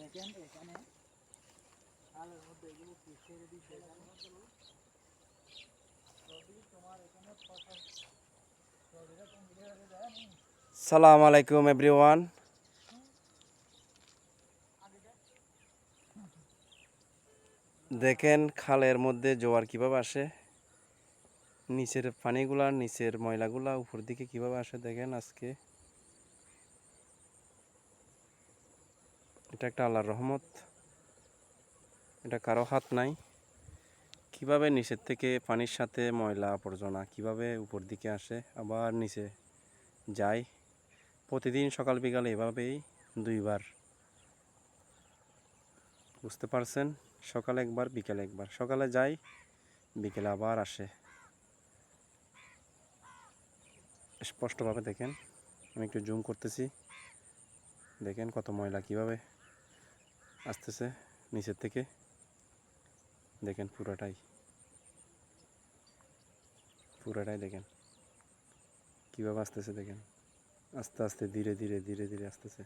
দেখেন এখানে খালের মধ্যে এগুলো কি ছেড়ে দিচ্ছে এখানে যদি তোমার এখানে ফসল এরকম হয়ে যায় নি সালাম আলাইকুম এভরিওয়ান। দেখেন খালের মধ্যে জোয়ার কিভাবে আসে, নিচের পানিগুলা নিচের ময়লাগুলা উপর দিকে কিভাবে আসে দেখেন। আজকে এটা একটা আল্লাহর রহমত, এটা কারো হাত নাই। কিভাবে নিচের থেকে পানির সাথে ময়লা আবর্জনা কিভাবে উপর দিকে আসে আবার নিচে যায়। প্রতিদিন সকাল বিকালে এভাবেই দুইবার, বুঝতে পারছেন? সকালে একবার বিকালে একবার, সকালে যায় বিকেলে আবার আসে। স্পষ্টভাবে দেখেন, আমি একটু জুম করতেছি, দেখেন কত ময়লা কিভাবে আসতেছে নিচের থেকে। দেখেন পুরাটাই দেখেন কিভাবে আসতেছে, দেখেন আস্তে আস্তে ধীরে ধীরে ধীরে ধীরে আসতেছে।